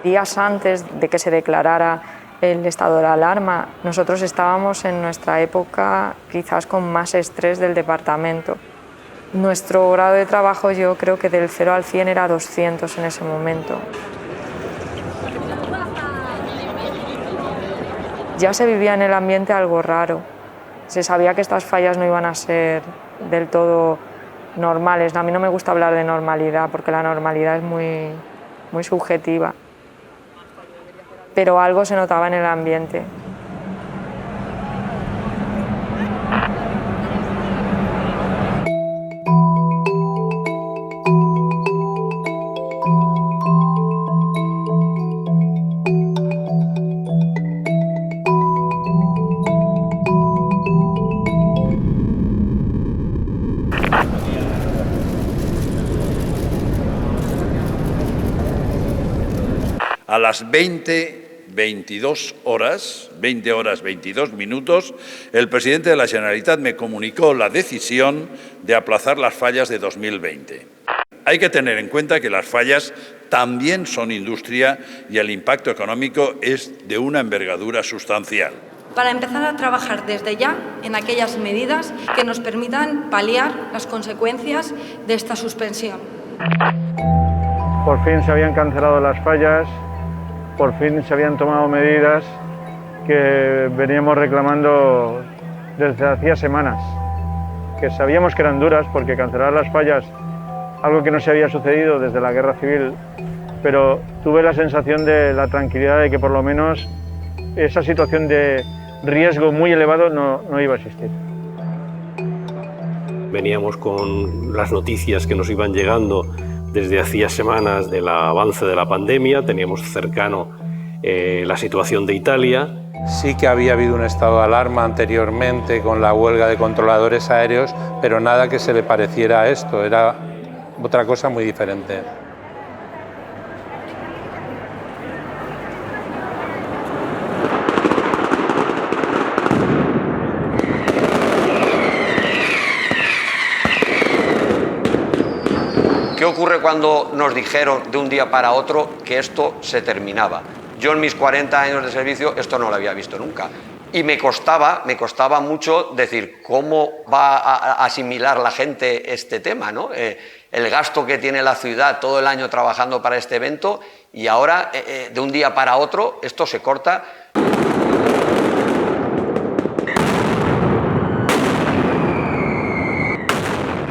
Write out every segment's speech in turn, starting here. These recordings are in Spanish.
Días antes de que se declarara el estado de alarma, nosotros estábamos en nuestra época quizás con más estrés del departamento. Nuestro grado de trabajo, yo creo que del 0 al 100 era 200 en ese momento. Ya se vivía en el ambiente algo raro. Se sabía que estas fallas no iban a ser del todo normales. A mí no me gusta hablar de normalidad porque la normalidad es muy subjetiva. Pero algo se notaba en el ambiente. A las 22 horas, 20 horas 22 minutos, el presidente de la Generalitat me comunicó la decisión de aplazar las fallas de 2020. Hay que tener en cuenta que las fallas también son industria y el impacto económico es de una envergadura sustancial. Para empezar a trabajar desde ya en aquellas medidas que nos permitan paliar las consecuencias de esta suspensión. Por fin se habían cancelado las fallas. Por fin se habían tomado medidas que veníamos reclamando desde hacía semanas, que sabíamos que eran duras porque cancelar las fallas, algo que no se había sucedido desde la guerra civil, pero tuve la sensación de la tranquilidad de que por lo menos esa situación de riesgo muy elevado no iba a existir. Veníamos con las noticias que nos iban llegando desde hacía semanas del avance de la pandemia, teníamos cercano la situación de Italia. Sí que había habido un estado de alarma anteriormente con la huelga de controladores aéreos, pero nada que se le pareciera a esto, era otra cosa muy diferente. ¿Qué ocurre cuando nos dijeron de un día para otro que esto se terminaba? Yo en mis 40 años de servicio esto no lo había visto nunca. Y me costaba mucho decir cómo va a asimilar la gente este tema, ¿no? El gasto que tiene la ciudad todo el año trabajando para este evento y ahora de un día para otro esto se corta.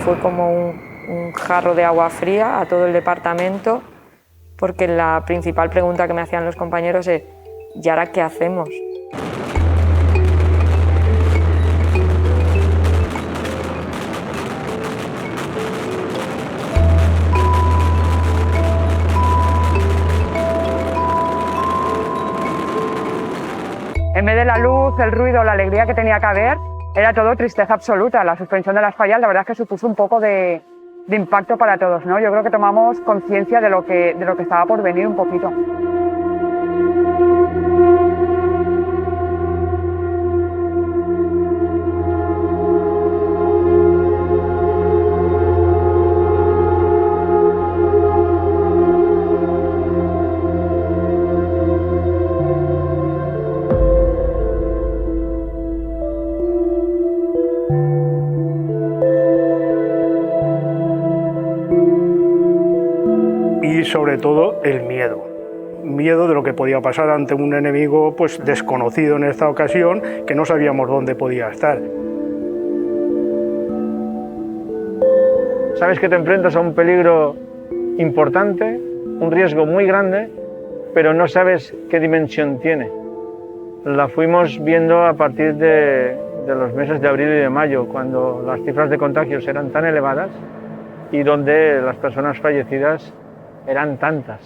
Fue como un jarro de agua fría a todo el departamento, porque la principal pregunta que me hacían los compañeros es ¿y ahora qué hacemos? En vez de la luz el ruido, la alegría que tenía que haber, era todo tristeza absoluta. La suspensión de las fallas, la verdad es que supuso un poco de impacto para todos, ¿no? Yo creo que tomamos conciencia de lo que estaba por venir un poquito. Y sobre todo el miedo de lo que podía pasar ante un enemigo pues desconocido en esta ocasión, que no sabíamos dónde podía estar. Sabes que te enfrentas a un peligro importante, un riesgo muy grande, pero no sabes qué dimensión tiene. La fuimos viendo a partir de los meses de abril y de mayo, cuando las cifras de contagios eran tan elevadas y donde las personas fallecidas eran tantas.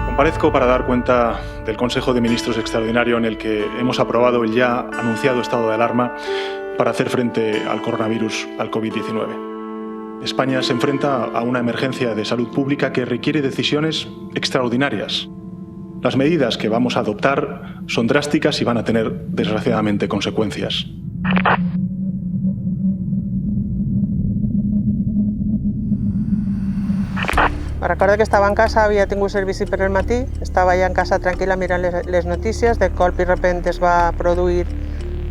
Comparezco para dar cuenta del Consejo de Ministros extraordinario en el que hemos aprobado el ya anunciado estado de alarma para hacer frente al coronavirus, al COVID-19. España se enfrenta a una emergencia de salud pública que requiere decisiones extraordinarias. Las medidas que vamos a adoptar son drásticas y van a tener, desgraciadamente, consecuencias. Recordo que estava en casa, havia tingut servici per al matí, estava ja en casa tranquil·la mirant les notícies, de colp i repente es va produir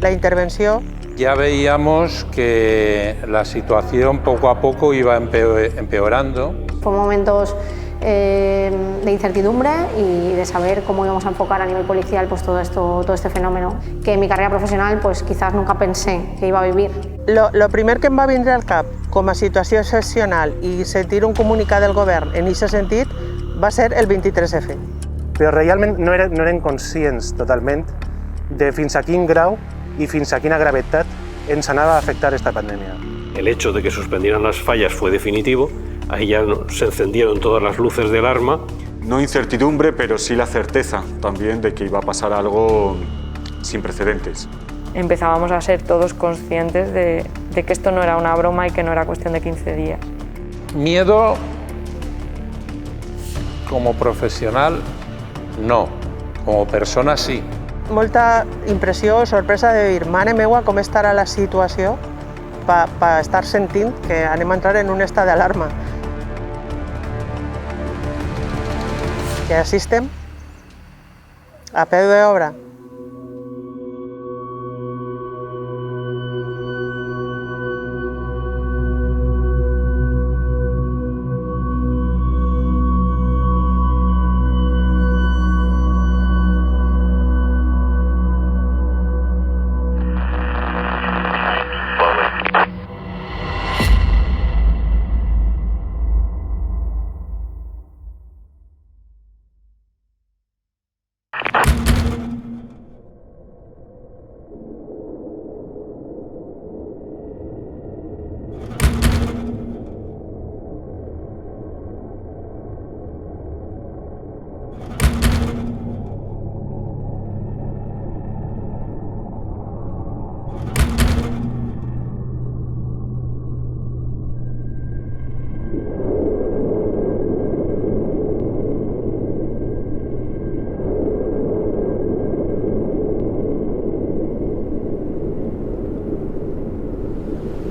la intervenció. Ya veíamos que la situación poco a poco iba empeorando. Fue momentos de incertidumbre y de saber cómo íbamos a enfocar a nivel policial pues, todo este fenómeno, que en mi carrera profesional pues, quizás nunca pensé que iba a vivir. Lo primer que em va vindre al cap com a situació excepcional i sentir un comunicat del govern en aquest sentit va ser el 23F. Però realment no eren conscients totalment de fins a quin grau y fins a quina gravetat ens anava a afectar esta pandemia. El hecho de que suspendieran las fallas fue definitivo, ahí ya se encendieron todas las luces de alarma. No incertidumbre, pero sí la certeza también de que iba a pasar algo sin precedentes. Empezábamos a ser todos conscientes de que esto no era una broma y que no era cuestión de 15 días. Miedo como profesional, no. Como persona, sí. Molta impressió, sorpresa de dir, mare meua, com estarà la situació per estar sentint que anem a entrar en un estat d'alarma. I així estem, a peu d'obra.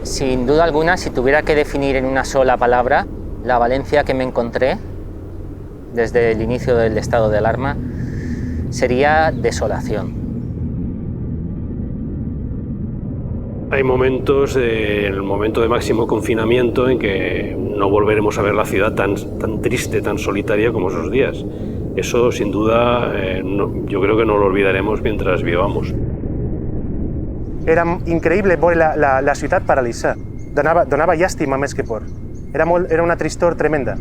Sin duda alguna, si tuviera que definir en una sola palabra la Valencia que me encontré desde el inicio del estado de alarma, sería desolación. Hay momentos, en el momento de máximo confinamiento, en que no volveremos a ver la ciudad tan triste, tan solitaria como esos días. Eso, sin duda, yo creo que no lo olvidaremos mientras vivamos. Era increïble veure la ciutat paralitzada. Donava llàstima més que por. Era una tristor tremenda.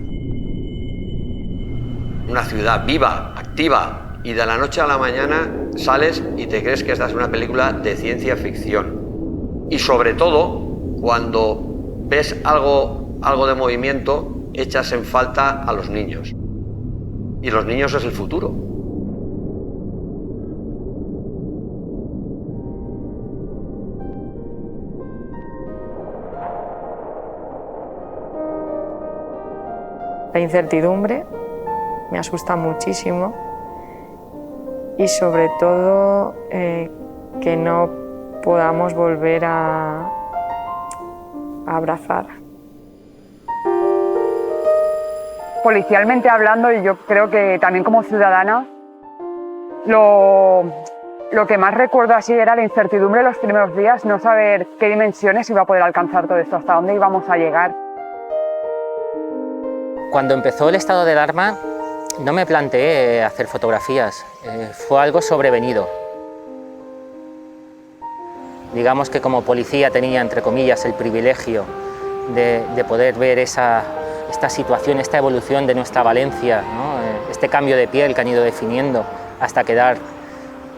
Una ciudad viva, activa, y de la noche a la mañana sales y te crees que esta es una película de ciencia ficción. Y sobre todo, cuando ves algo de movimiento, echas en falta a los niños. Y los niños es el futuro. La incertidumbre me asusta muchísimo y sobre todo que no podamos volver a abrazar. Policialmente hablando, y yo creo que también como ciudadana, lo que más recuerdo así era la incertidumbre de los primeros días, no saber qué dimensiones iba a poder alcanzar todo esto, hasta dónde íbamos a llegar. Cuando empezó el estado de alarma, no me planteé hacer fotografías, fue algo sobrevenido. Digamos que como policía tenía, entre comillas, el privilegio de poder ver esta situación, esta evolución de nuestra Valencia, ¿no? Este cambio de piel que han ido definiendo hasta quedar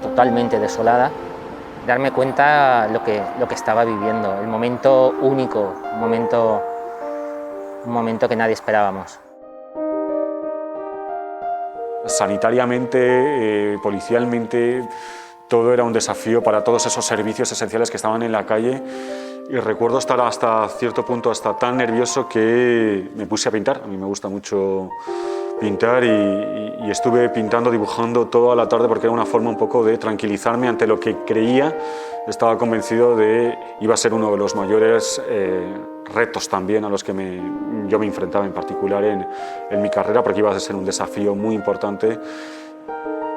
totalmente desolada, darme cuenta lo que estaba viviendo, el momento único, un momento que nadie esperábamos. Sanitariamente, policialmente, todo era un desafío para todos esos servicios esenciales que estaban en la calle. Y recuerdo estar hasta cierto punto tan nervioso que me puse a pintar. A mí me gusta mucho pintar y estuve pintando, dibujando toda la tarde porque era una forma un poco de tranquilizarme ante lo que creía. Estaba convencido de que iba a ser uno de los mayores retos también a los que yo me enfrentaba en particular en mi carrera, porque iba a ser un desafío muy importante.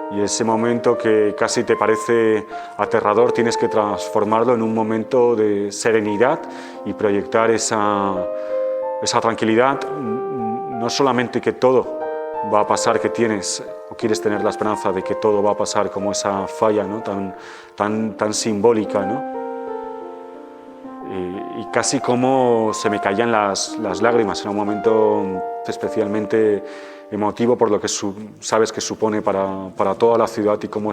Y ese momento que casi te parece aterrador, tienes que transformarlo en un momento de serenidad y proyectar esa tranquilidad, no solamente que todo va a pasar, que tienes o quieres tener la esperanza de que todo va a pasar como esa falla, ¿no? tan simbólica, ¿no? Y casi como se me caían las lágrimas, era un momento especialmente emotivo por lo que sabes que supone para toda la ciudad y cómo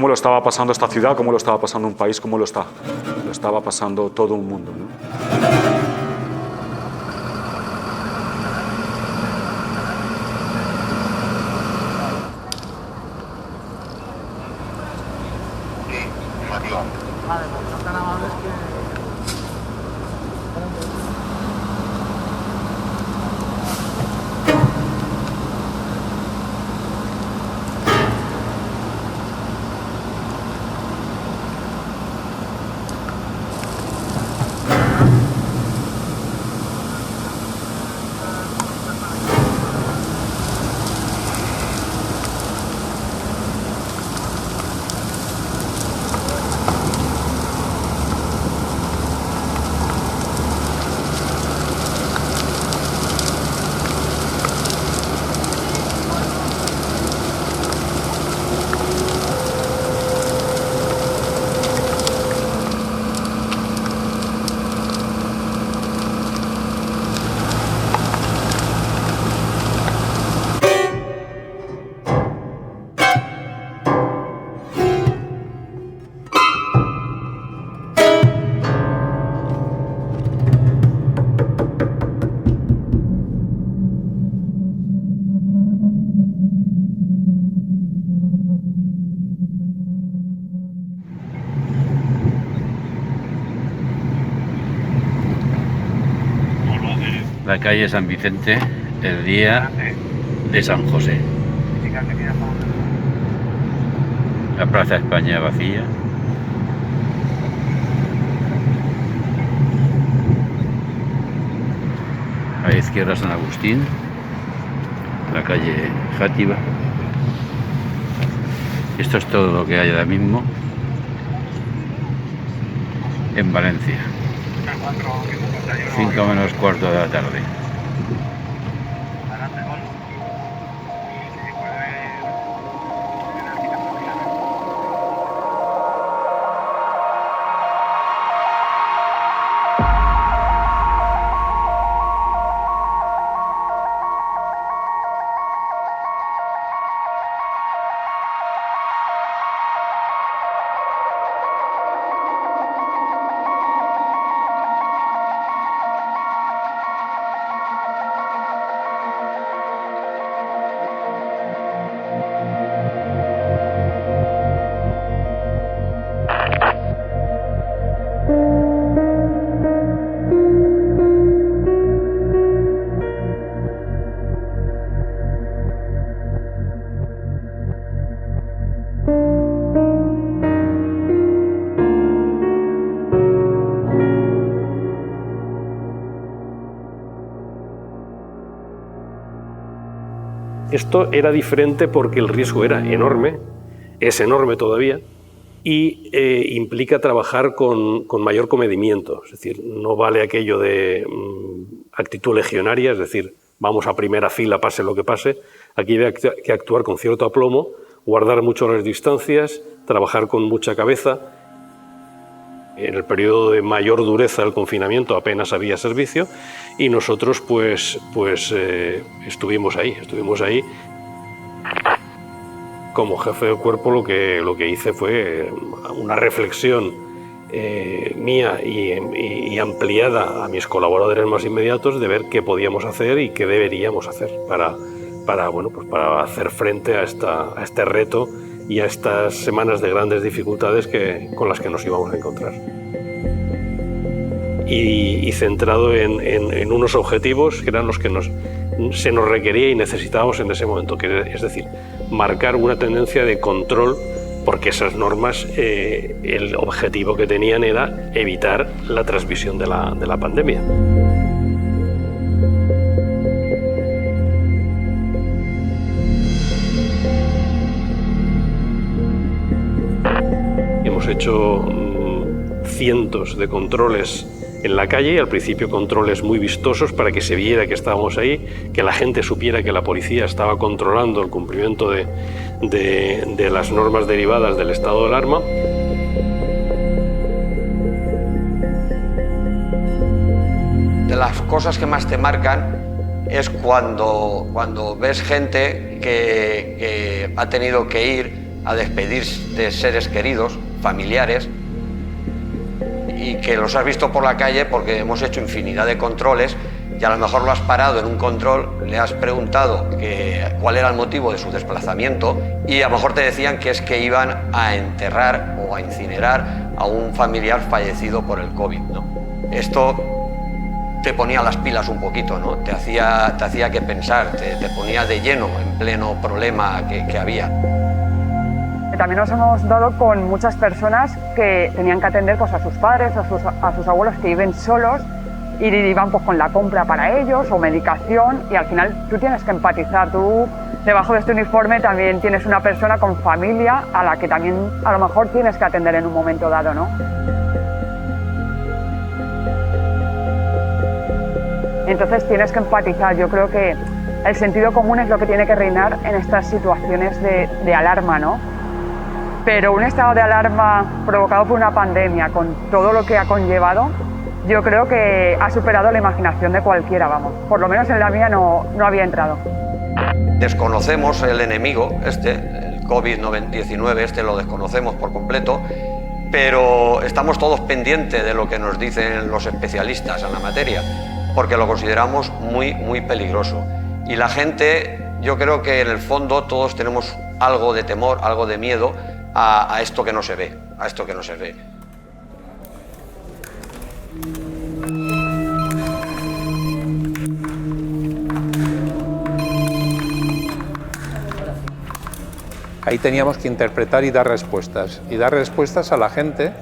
lo estaba pasando esta ciudad, cómo lo estaba pasando un país, cómo lo estaba pasando todo un mundo, ¿no? La calle San Vicente, el día de San José. La Plaza España vacía. A la izquierda San Agustín, la calle Játiva. Esto es todo lo que hay ahora mismo. en Valencia. 5 menos cuarto de la tarde. Esto era diferente porque el riesgo era enorme, es enorme todavía, y implica trabajar con mayor comedimiento. Es decir, no vale aquello de actitud legionaria, es decir, vamos a primera fila, pase lo que pase. Aquí hay que actuar con cierto aplomo, guardar mucho las distancias, trabajar con mucha cabeza. En el periodo de mayor dureza del confinamiento apenas había servicio y nosotros pues estuvimos ahí. Como jefe de cuerpo lo que hice fue una reflexión mía y ampliada a mis colaboradores más inmediatos de ver qué podíamos hacer y qué deberíamos hacer para hacer frente a este reto y a estas semanas de grandes dificultades con las que nos íbamos a encontrar. Y centrado en unos objetivos que eran los que se nos requería y necesitábamos en ese momento, es decir, marcar una tendencia de control, porque esas normas, el objetivo que tenían era evitar la transmisión de la pandemia. Hemos hecho cientos de controles en la calle, al principio controles muy vistosos para que se viera que estábamos ahí, que la gente supiera que la policía estaba controlando el cumplimiento de las normas derivadas del estado de alarma. De las cosas que más te marcan es cuando ves gente que ha tenido que ir a despedirse de seres queridos, familiares, y que los has visto por la calle porque hemos hecho infinidad de controles y a lo mejor lo has parado en un control, le has preguntado cuál era el motivo de su desplazamiento y a lo mejor te decían que es que iban a enterrar o a incinerar a un familiar fallecido por el COVID, ¿no? Esto te ponía las pilas un poquito, ¿no? Te hacía que pensar, te ponía de lleno en pleno problema que había. También nos hemos dado con muchas personas que tenían que atender pues, a sus padres, a sus abuelos que viven solos y iban pues, con la compra para ellos o medicación y al final tú tienes que empatizar. Tú debajo de este uniforme también tienes una persona con familia a la que también a lo mejor tienes que atender en un momento dado, ¿no? Entonces tienes que empatizar. Yo creo que el sentido común es lo que tiene que reinar en estas situaciones de alarma, ¿no? Pero un estado de alarma provocado por una pandemia, con todo lo que ha conllevado, yo creo que ha superado la imaginación de cualquiera, vamos. Por lo menos en la mía no había entrado. Desconocemos el enemigo, el COVID-19, lo desconocemos por completo, pero estamos todos pendientes de lo que nos dicen los especialistas en la materia, porque lo consideramos muy, muy peligroso. Y la gente, yo creo que en el fondo todos tenemos algo de temor, algo de miedo a esto que no se ve, Ahí teníamos que interpretar y dar respuestas a la gente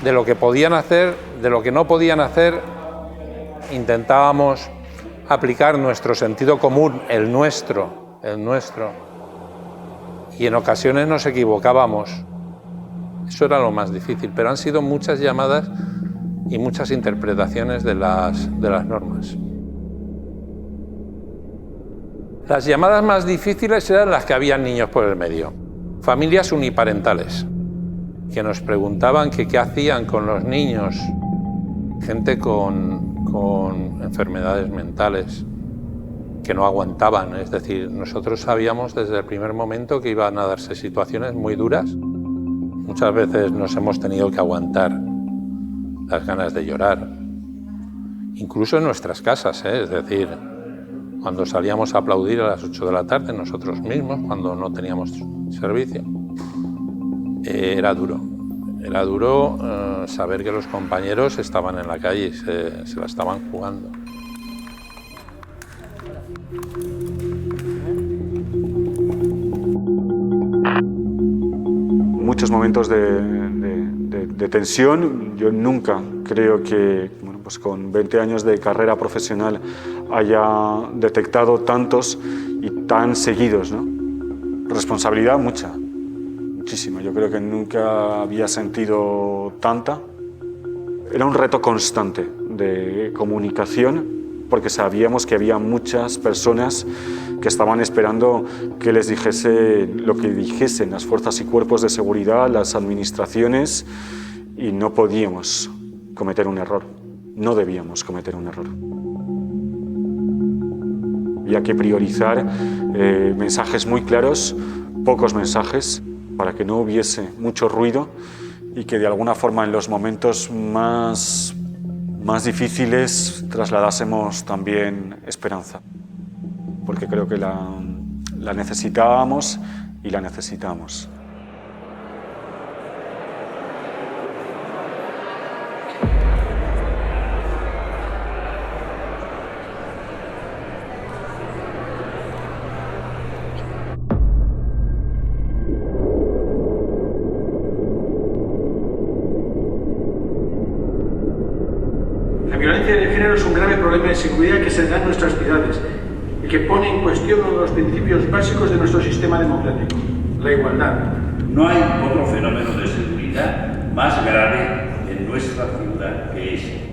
de lo que podían hacer, de lo que no podían hacer. Intentábamos aplicar nuestro sentido común, el nuestro, y en ocasiones nos equivocábamos. Eso era lo más difícil, pero han sido muchas llamadas y muchas interpretaciones de las normas. Las llamadas más difíciles eran las que había niños por el medio. Familias uniparentales, que nos preguntaban que qué hacían con los niños. Gente con enfermedades mentales que no aguantaban. Es decir, nosotros sabíamos desde el primer momento que iban a darse situaciones muy duras. Muchas veces nos hemos tenido que aguantar las ganas de llorar, incluso en nuestras casas, es decir, cuando salíamos a aplaudir a las 8 de la tarde nosotros mismos, cuando no teníamos servicio. Era duro saber que los compañeros estaban en la calle y se la estaban jugando. Muchos momentos de tensión. Yo nunca creo que, bueno, pues con 20 años de carrera profesional haya detectado tantos y tan seguidos, ¿no? Responsabilidad mucha, muchísima. Yo creo que nunca había sentido tanta. Era un reto constante de comunicación, porque sabíamos que había muchas personas que estaban esperando que les dijese lo que dijesen las fuerzas y cuerpos de seguridad, las administraciones, y no podíamos cometer un error, no debíamos cometer un error. Había que priorizar mensajes muy claros, pocos mensajes, para que no hubiese mucho ruido y que de alguna forma en los momentos más difíciles trasladásemos también esperanza, porque creo que la necesitábamos y la necesitamos. La violencia de género es un grave problema de seguridad que se da en nuestras ciudades y que pone en cuestión uno de los principios básicos de nuestro sistema democrático, la igualdad. No hay otro fenómeno de seguridad más grave en nuestra ciudad que ese.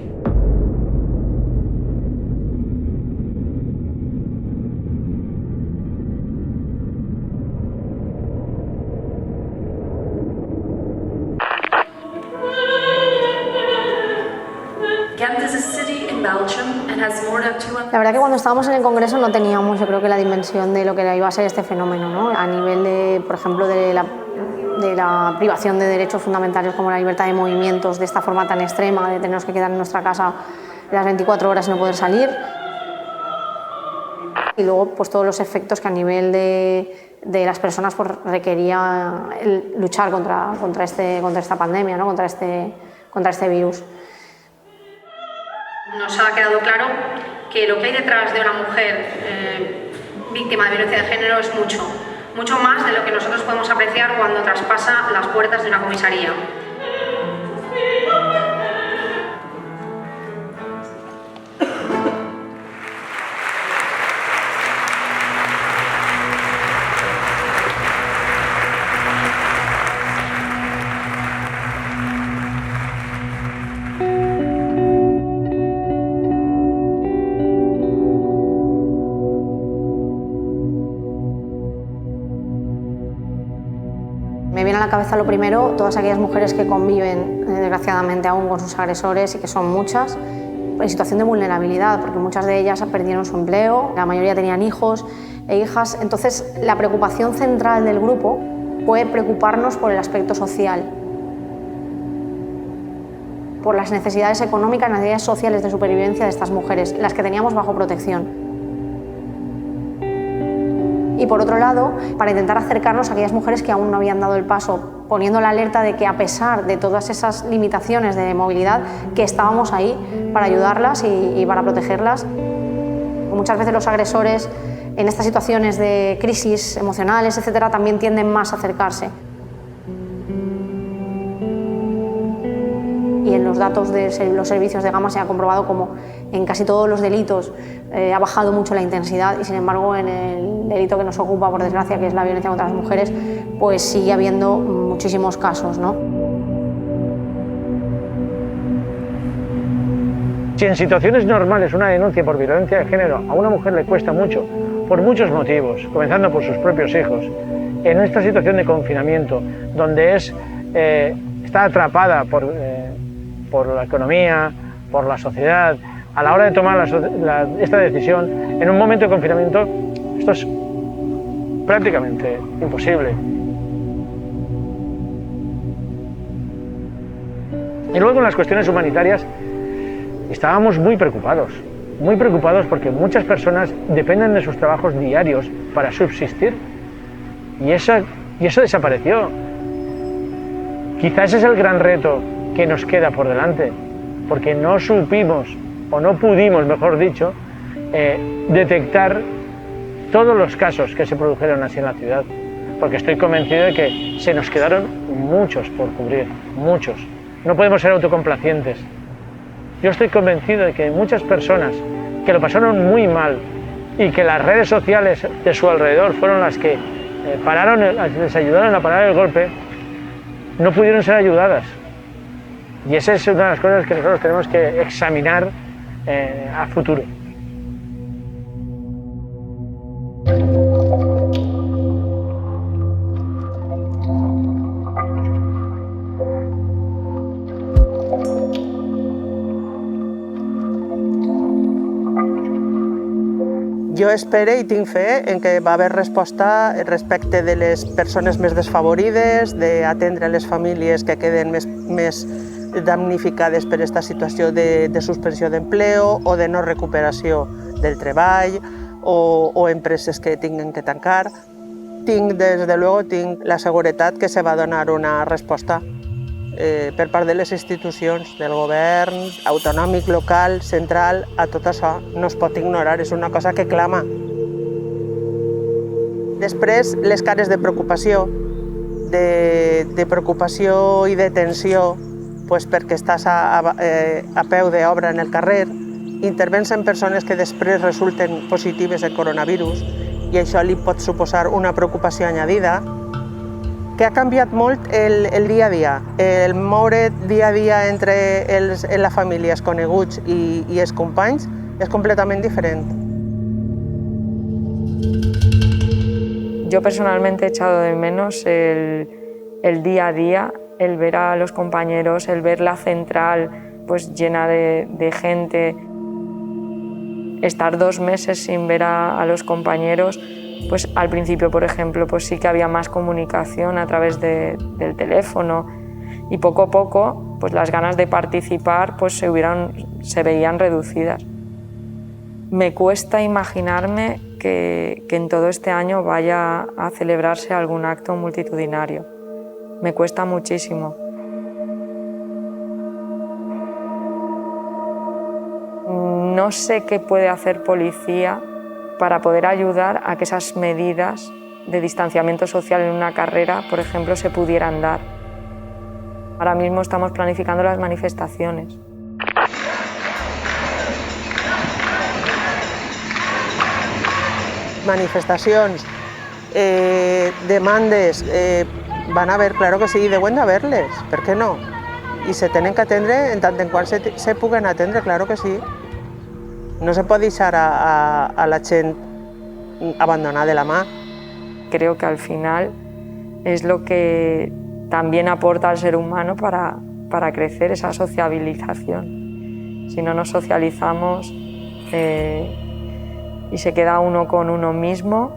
La verdad que cuando estábamos en el Congreso no teníamos, yo creo que la dimensión de lo que iba a ser este fenómeno, ¿no? A nivel de, por ejemplo, de la privación de derechos fundamentales como la libertad de movimientos de esta forma tan extrema, de tenernos que quedar en nuestra casa las 24 horas y no poder salir. Y luego pues todos los efectos que a nivel de las personas pues, requería luchar contra esta pandemia, ¿no? contra este virus. Nos ha quedado claro que lo que hay detrás de una mujer víctima de violencia de género es mucho más de lo que nosotros podemos apreciar cuando traspasa las puertas de una comisaría. Me viene a la cabeza lo primero, todas aquellas mujeres que conviven desgraciadamente aún con sus agresores y que son muchas, en situación de vulnerabilidad, porque muchas de ellas perdieron su empleo, la mayoría tenían hijos e hijas. Entonces, la preocupación central del grupo fue preocuparnos por el aspecto social, por las necesidades económicas, necesidades sociales de supervivencia de estas mujeres, las que teníamos bajo protección. Y por otro lado, para intentar acercarnos a aquellas mujeres que aún no habían dado el paso, poniendo la alerta de que a pesar de todas esas limitaciones de movilidad, que estábamos ahí para ayudarlas y para protegerlas. Muchas veces los agresores en estas situaciones de crisis emocionales, etcétera, también tienden más a acercarse. Y en los datos de los servicios de Gama se ha comprobado como en casi todos los delitos ha bajado mucho la intensidad y sin embargo en el delito que nos ocupa, por desgracia, que es la violencia contra las mujeres, pues sigue habiendo muchísimos casos, ¿no? Si en situaciones normales una denuncia por violencia de género a una mujer le cuesta mucho, por muchos motivos, comenzando por sus propios hijos, en esta situación de confinamiento, donde está atrapada por la economía, por la sociedad, a la hora de tomar esta decisión, en un momento de confinamiento, esto es prácticamente imposible. Y luego con las cuestiones humanitarias estábamos muy preocupados porque muchas personas dependen de sus trabajos diarios para subsistir y eso desapareció. Quizás ese es el gran reto que nos queda por delante, porque no supimos, o no pudimos, mejor dicho, detectar todos los casos que se produjeron así en la ciudad, porque estoy convencido de que se nos quedaron muchos por cubrir, muchos. No podemos ser autocomplacientes. Yo estoy convencido de que hay muchas personas que lo pasaron muy mal y que las redes sociales de su alrededor fueron las que les ayudaron a parar el golpe, no pudieron ser ayudadas. Y esa es una de las cosas que nosotros tenemos que examinar a futuro. Jo espero i tinc fe en que va haver resposta respecte de les persones més desfavorides, d'atendre les famílies que queden més damnificades per aquesta situació de suspensió d'empleo o de no recuperació del treball o empreses que tinguen que tancar. Des de luego, tinc la seguretat que se va donar una resposta per part de les institucions, del govern autonòmic, local, central, a tot això. No es pot ignorar, és una cosa que clama. Després, les cares de preocupació i de tensió, perquè estàs a peu d'obra en el carrer, intervens en persones que després resulten positives en coronavirus i això li pot suposar una preocupació añadida, que ha canviat molt el dia a dia. El moure dia a dia entre la família, els coneguts i els companys és completament diferent. Yo personalmente he echado de menos el día a día, el ver a los compañeros, el ver la central pues llena de gente. Estar 2 meses sin ver a los compañeros, pues al principio, por ejemplo, pues sí que había más comunicación a través del teléfono y poco a poco pues las ganas de participar pues se veían reducidas. Me cuesta imaginarme que en todo este año vaya a celebrarse algún acto multitudinario. Me cuesta muchísimo. No sé qué puede hacer policía para poder ayudar a que esas medidas de distanciamiento social en una carrera, por ejemplo, se pudieran dar. Ahora mismo estamos planificando las manifestaciones. Manifestacions, demandes, van a haver, claro que sí, deuen d'haver-les, per què no? I se tenen que atendre en tant en qual se puguen atendre, claro que sí. No se puede deixar a la gent abandonada de la mà. Creo que al final es lo que también aporta al ser humano para crecer, esa sociabilización. Si no nos socializamos y se queda uno con uno mismo,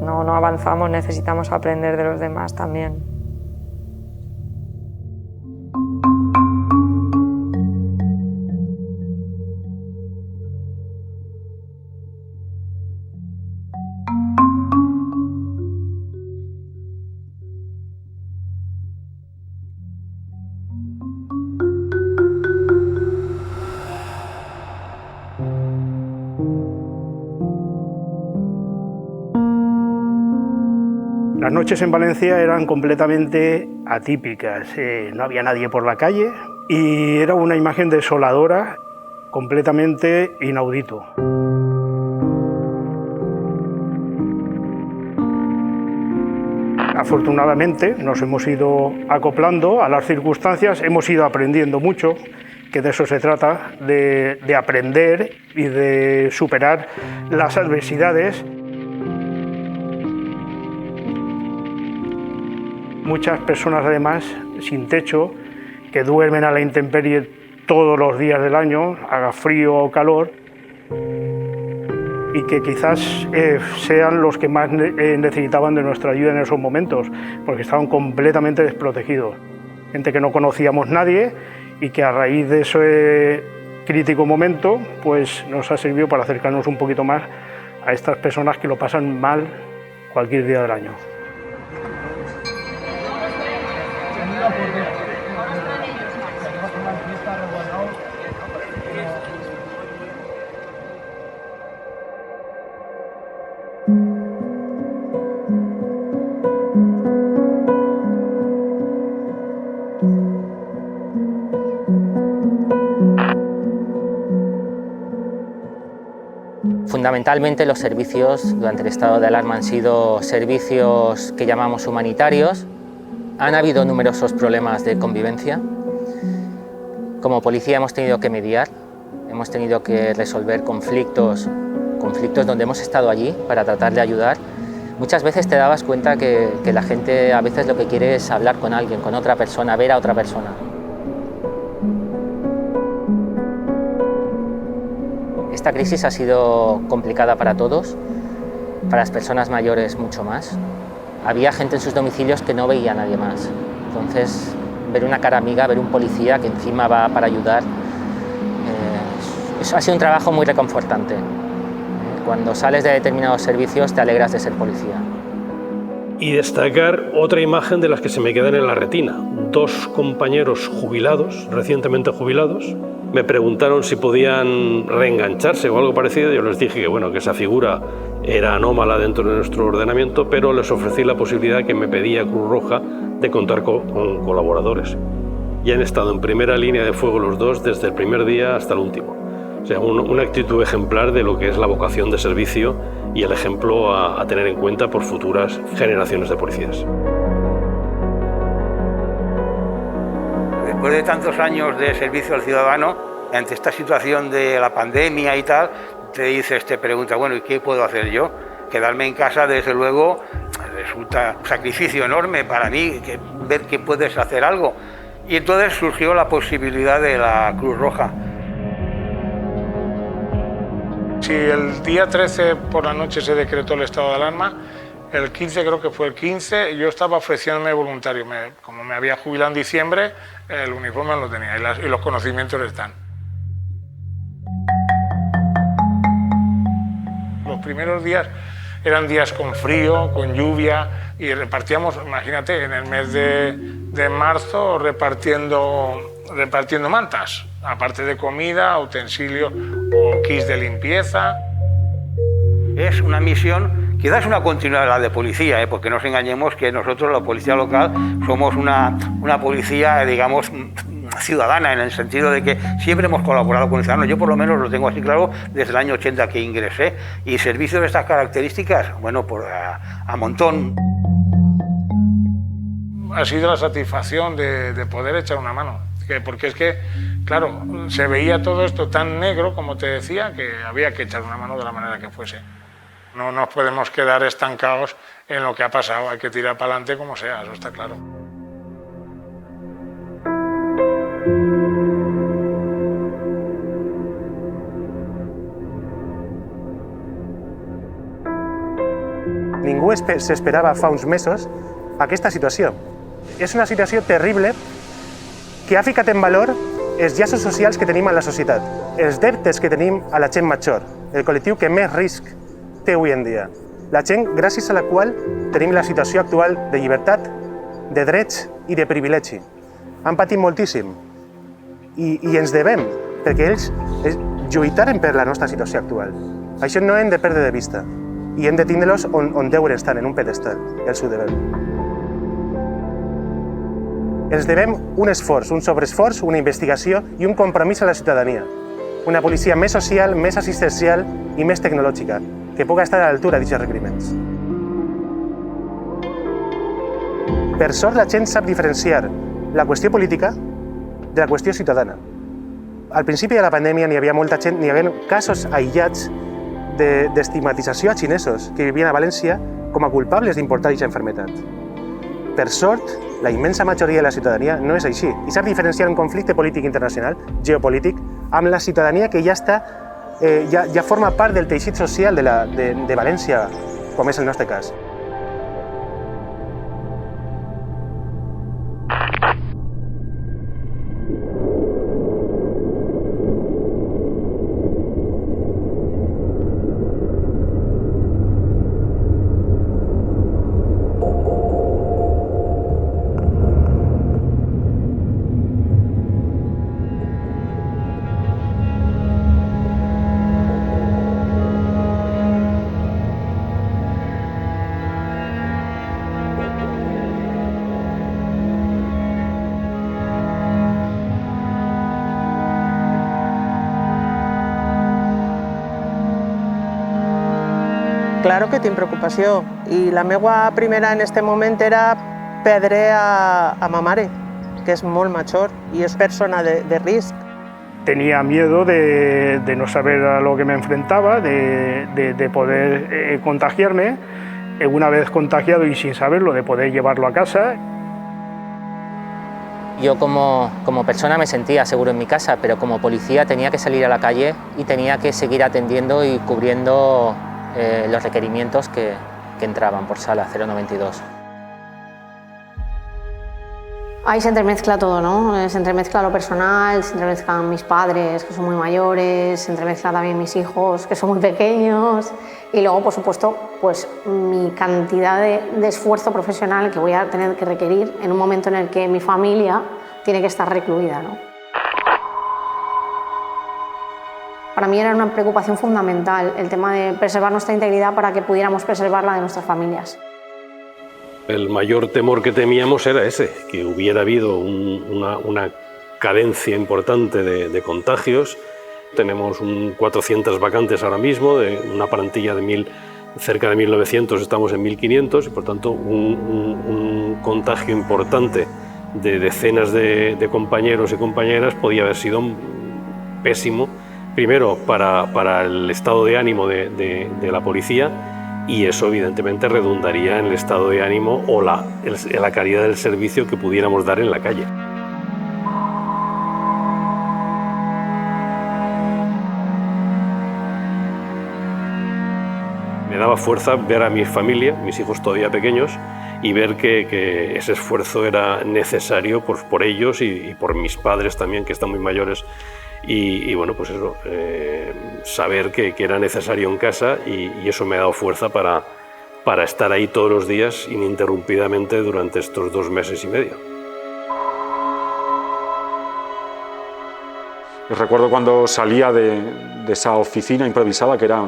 no avanzamos, necesitamos aprender de los demás también. Las noches en Valencia eran completamente atípicas, no había nadie por la calle y era una imagen desoladora, completamente inaudito. Afortunadamente nos hemos ido acoplando a las circunstancias, hemos ido aprendiendo mucho, que de eso se trata, de aprender y de superar las adversidades. Muchas personas además sin techo, que duermen a la intemperie todos los días del año, haga frío o calor, y que quizás sean los que más necesitaban de nuestra ayuda en esos momentos, porque estaban completamente desprotegidos. Gente que no conocíamos nadie y que a raíz de ese crítico momento pues nos ha servido para acercarnos un poquito más a estas personas que lo pasan mal cualquier día del año. Fundamentalmente los servicios durante el estado de alarma han sido servicios que llamamos humanitarios. Han habido numerosos problemas de convivencia. Como policía hemos tenido que mediar, hemos tenido que resolver conflictos donde hemos estado allí para tratar de ayudar. Muchas veces te dabas cuenta que la gente a veces lo que quiere es hablar con alguien, con otra persona, ver a otra persona. Esta crisis ha sido complicada para todos, para las personas mayores mucho más. Había gente en sus domicilios que no veía a nadie más. Entonces, ver una cara amiga, ver un policía que encima va para ayudar, eso ha sido un trabajo muy reconfortante. Cuando sales de determinados servicios te alegras de ser policía. Y destacar otra imagen de las que se me quedan en la retina. Dos compañeros jubilados, recientemente jubilados, me preguntaron si podían reengancharse o algo parecido. Yo les dije que, bueno, que esa figura era anómala dentro de nuestro ordenamiento, pero les ofrecí la posibilidad que me pedía Cruz Roja de contar con colaboradores. Y han estado en primera línea de fuego los dos desde el primer día hasta el último. O sea, una actitud ejemplar de lo que es la vocación de servicio y el ejemplo a tener en cuenta por futuras generaciones de policías. Después de tantos años de servicio al ciudadano, ante esta situación de la pandemia y tal, te pregunta, bueno, ¿y qué puedo hacer yo? Quedarme en casa, desde luego, resulta un sacrificio enorme para mí, ver que puedes hacer algo. Y entonces surgió la posibilidad de la Cruz Roja. Si el día 13 por la noche se decretó el estado de alarma, el 15, creo que fue el 15, yo estaba ofreciéndome voluntario. Como me había jubilado en diciembre, el uniforme lo tenía y los conocimientos están. Los primeros días eran días con frío, con lluvia, y repartíamos, imagínate, en el mes de marzo repartiendo mantas, aparte de comida, utensilios o kits de limpieza. Es una misión, quizás una continuidad de la de policía, porque no nos engañemos que nosotros, la policía local, somos una policía, digamos, ciudadana, en el sentido de que siempre hemos colaborado con el ciudadano. Yo por lo menos lo tengo así claro desde el año 80 que ingresé, y servicios de estas características, bueno, a montón. Ha sido la satisfacción de poder echar una mano, porque es que, claro, se veía todo esto tan negro, como te decía, que había que echar una mano de la manera que fuese. No nos podemos quedar estancados en lo que ha pasado, hay que tirar para adelante como sea, eso está claro. Ningú se esperava fa uns mesos aquesta situació. És una situació terrible que ha ficat en valor els llaços socials que tenim a la societat, els deutes que tenim a la gent major, el col·lectiu que més risc té avui en dia. La gent gràcies a la qual tenim la situació actual de llibertat, de drets i de privilegi. Han patit moltíssim i ens devem, perquè ells lluitaren per la nostra situació actual. Això no hem de perdre de vista i hem de tindre-los on deuen estar, en un pedestal, els ho devem. Els devem un esforç, un sobreesforç, una investigació i un compromís a la ciutadania. Una policia més social, més assistencial i més tecnològica, que pugui estar a l'altura d'aquests requeriments. Per sort, la gent sap diferenciar la qüestió política de la qüestió ciutadana. al principi de la pandèmia n'hi havia molta gent, n'hi havia casos aïllats d'estigmatització a xinesos que vivien a València com a culpables d'importar aquesta enfermedad. Per sort, la immensa majoria de la ciutadania no és així i sap diferenciar un conflicte polític internacional, geopolític, amb la ciutadania que ja forma part del teixit social de València, com és el nostre cas. Claro que tinc preocupació i la meva primera en aquest moment era perdre a ma mare, que és molt major i és persona de risc. Tenía miedo de no saber a lo que me enfrentaba, de poder contagiarme, una vez contagiado y sin saberlo, de poder llevarlo a casa. Yo como persona me sentía seguro en mi casa, pero como policía tenía que salir a la calle y tenía que seguir atendiendo y cubriendo los requerimientos que entraban por sala 092. Ahí se entremezcla todo, ¿no? Se entremezcla lo personal, se entremezclan mis padres, que son muy mayores, se entremezclan también mis hijos, que son muy pequeños, y luego, por supuesto, pues mi cantidad de esfuerzo profesional que voy a tener que requerir en un momento en el que mi familia tiene que estar recluida, ¿no? Para mí era una preocupación fundamental el tema de preservar nuestra integridad para que pudiéramos preservar la de nuestras familias. El mayor temor que temíamos era ese, que hubiera habido una cadencia importante de contagios. Tenemos 400 vacantes ahora mismo, de una plantilla de cerca de 1.900, estamos en 1.500, y por tanto un contagio importante de decenas de compañeros y compañeras podía haber sido pésimo. Primero, para el estado de ánimo de la policía, y eso evidentemente redundaría en el estado de ánimo o la calidad del servicio que pudiéramos dar en la calle. Me daba fuerza ver a mi familia, mis hijos todavía pequeños, y ver que ese esfuerzo era necesario por ellos y por mis padres también, que están muy mayores. Y bueno, pues eso, saber que era necesario en casa, y eso me ha dado fuerza para estar ahí todos los días ininterrumpidamente durante estos 2 meses y medio. Recuerdo cuando salía de esa oficina improvisada, que era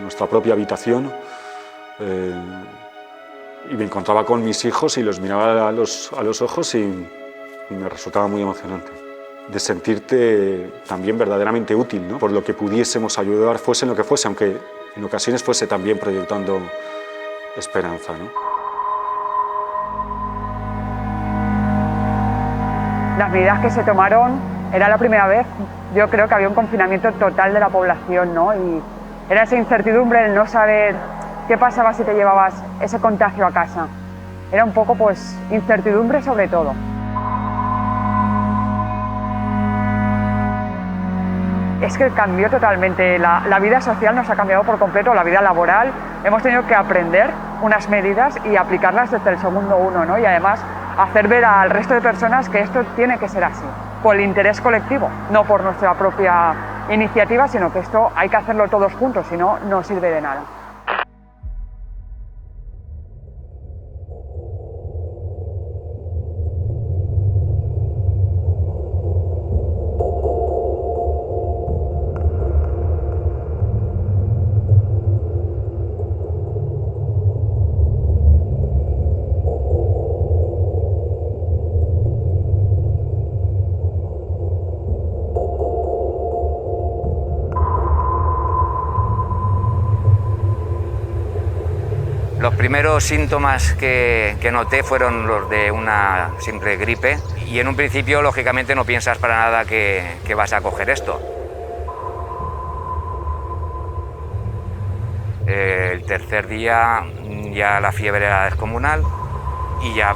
nuestra propia habitación, y me encontraba con mis hijos y los miraba a los ojos y me resultaba muy emocionante. De sentirte también verdaderamente útil, ¿no? Por lo que pudiésemos ayudar, fuese en lo que fuese, aunque en ocasiones fuese también proyectando esperanza, ¿no? Las medidas que se tomaron, era la primera vez, yo creo que había un confinamiento total de la población, ¿no? Y era esa incertidumbre, el no saber qué pasaba si te llevabas ese contagio a casa. Era un poco, pues, incertidumbre sobre todo. Es que cambió totalmente, la vida social nos ha cambiado por completo, la vida laboral. Hemos tenido que aprender unas medidas y aplicarlas desde el segundo uno, ¿no? Y además hacer ver al resto de personas que esto tiene que ser así, por el interés colectivo, no por nuestra propia iniciativa, sino que esto hay que hacerlo todos juntos, si no, no sirve de nada. Los primeros síntomas que noté fueron los de una simple gripe, Y en un principio, lógicamente, no piensas para nada que vas a coger esto. El tercer día ya la fiebre era descomunal y ya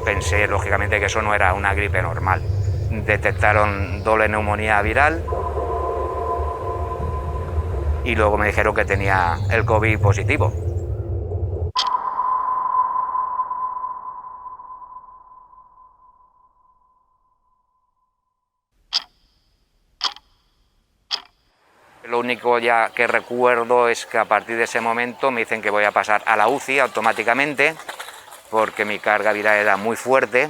pensé, lógicamente, que eso no era una gripe normal. Detectaron doble neumonía viral y luego me dijeron que tenía el COVID positivo. Lo único ya que recuerdo es que a partir de ese momento me dicen que voy a pasar a la UCI automáticamente porque mi carga viral era muy fuerte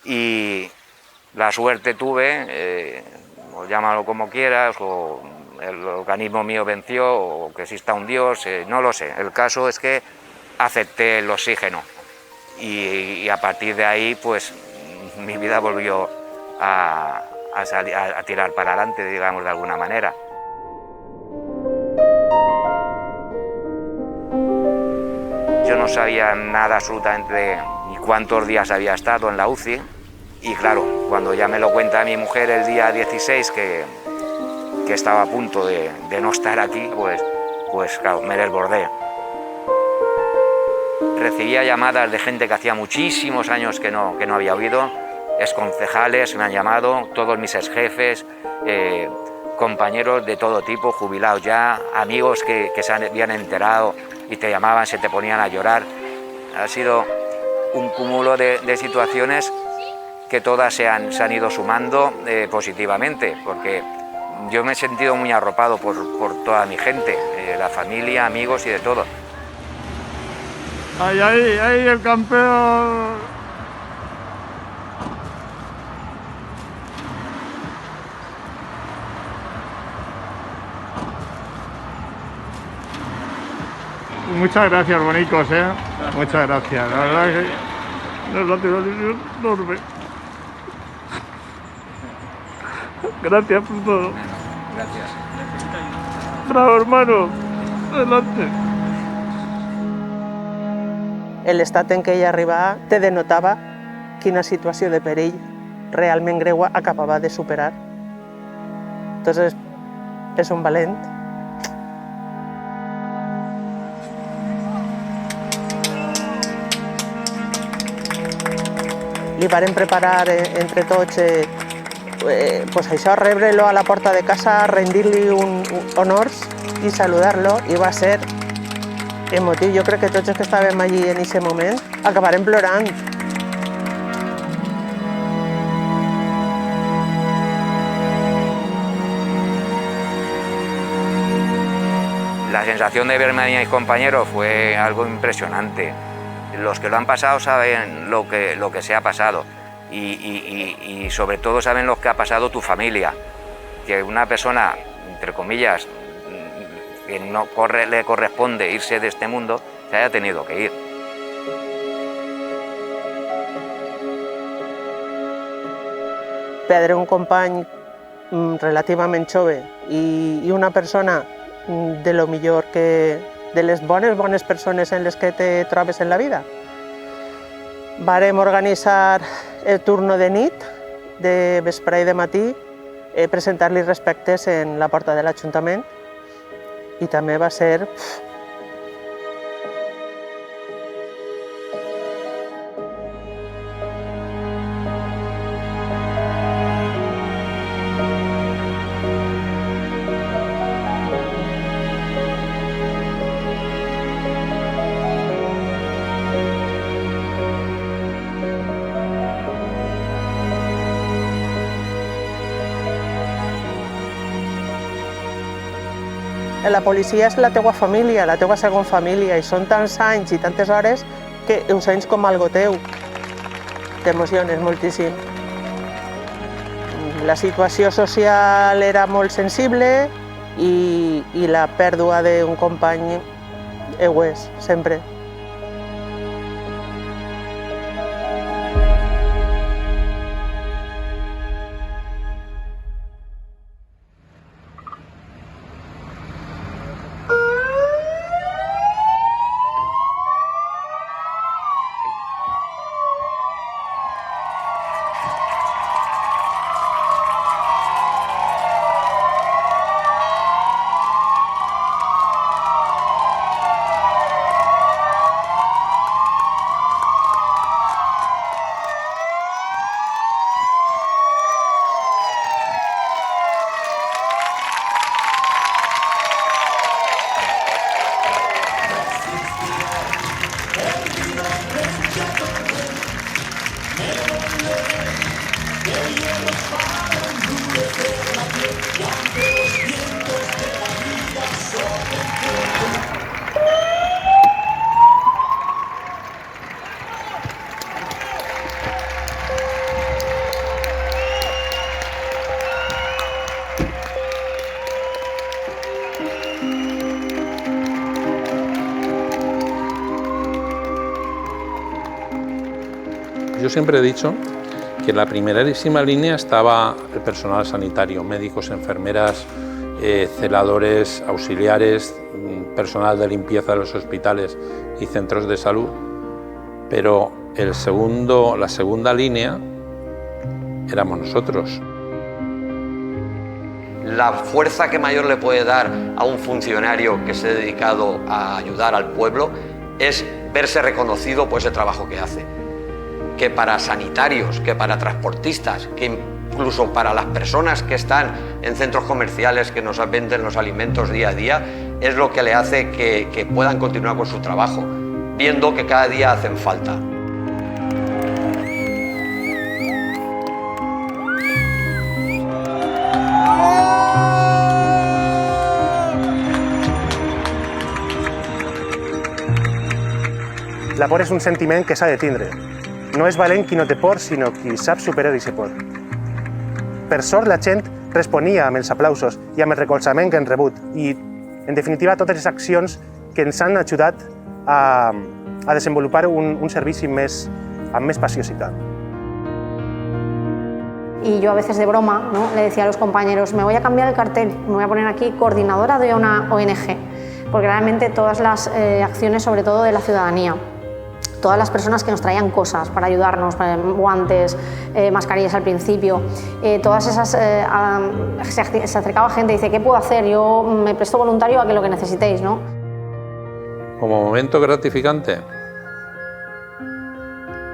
y la suerte tuve, o llámalo como quieras, o el organismo mío venció, o que exista un Dios, no lo sé. El caso es que acepté el oxígeno y a partir de ahí pues mi vida volvió a tirar para adelante, digamos, de alguna manera. Yo no sabía nada absolutamente de ni cuántos días había estado en la UCI y claro, cuando ya me lo cuenta mi mujer el día 16 que estaba a punto de no estar aquí, pues claro, me desbordé. Recibía llamadas de gente que hacía muchísimos años que no había oído, exconcejales me han llamado, todos mis exjefes, compañeros de todo tipo, jubilados ya, amigos que se habían enterado y te llamaban, se te ponían a llorar. Ha sido un cúmulo de situaciones que todas se han ido sumando positivamente, porque yo me he sentido muy arropado por toda mi gente, la familia, amigos y de todo. ¡Ahí el campeón! Muchas gracias, bonicos, Muchas gracias. La verdad que nos ha tirado enorme. Gracias por todo. Gracias. Bravo, hermano. Adelante. L'estat en què ella arribava te denotava quina situació de perill realment greu acabava de superar. Entonces, és un valent. Li varen preparar entre tots pues això, rebre-lo a la porta de casa, rendir-li honors i saludar-lo, i va ser emotiu. Jo crec que tots els que estàvem allí en aquest moment acabarem plorant. La sensación de verme a mis compañeros fue algo impresionante. Los que lo han pasado saben lo que se ha pasado y sobre todo saben lo que ha pasado tu familia. Que una persona, entre comillas, que no le corresponde irse de este mundo, se haya tenido que ir. Perdre un company relativament jove i una persona de lo millor de les bones persones en les que te trobes en la vida. Vàrem organitzar el turno de nit, de vespre i de matí, presentar-li respectes en la porta de l'Ajuntament i també va ser... La policia és la teua família, la teua segona família, i són tants anys i tantes hores que ho sents com algo teu. T'emociones moltíssim. La situació social era molt sensible i la pèrdua d'un company ho és, sempre. Yo siempre he dicho que en la primerísima línea estaba el personal sanitario, médicos, enfermeras, celadores, auxiliares, personal de limpieza de los hospitales y centros de salud, pero la segunda línea éramos nosotros. La fuerza que mayor le puede dar a un funcionario que se ha dedicado a ayudar al pueblo es verse reconocido por ese trabajo que hace. Que para sanitarios, que para transportistas, que incluso para las personas que están en centros comerciales que nos venden los alimentos día a día, es lo que le hace que puedan continuar con su trabajo, viendo que cada día hacen falta. La por és un sentiment que s'ha de tindre. No és valent qui no té por, sinó qui sap superar i se por. Per sort, la gent responia amb els aplausos i amb el recolzament que hem rebut i, en definitiva, totes les accions que ens han ajudat a desenvolupar un servici amb més passió i tal. Y yo a veces de broma, ¿no?, le decía a los compañeros, me voy a cambiar el cartel, me voy a poner aquí coordinadora de una ONG, porque realmente todas las acciones, sobre todo de la ciudadanía, todas las personas que nos traían cosas para ayudarnos, guantes, mascarillas al principio, todas esas, se acercaba gente y dice, ¿qué puedo hacer? Yo me presto voluntario a que lo que necesitéis, ¿no? Como momento gratificante,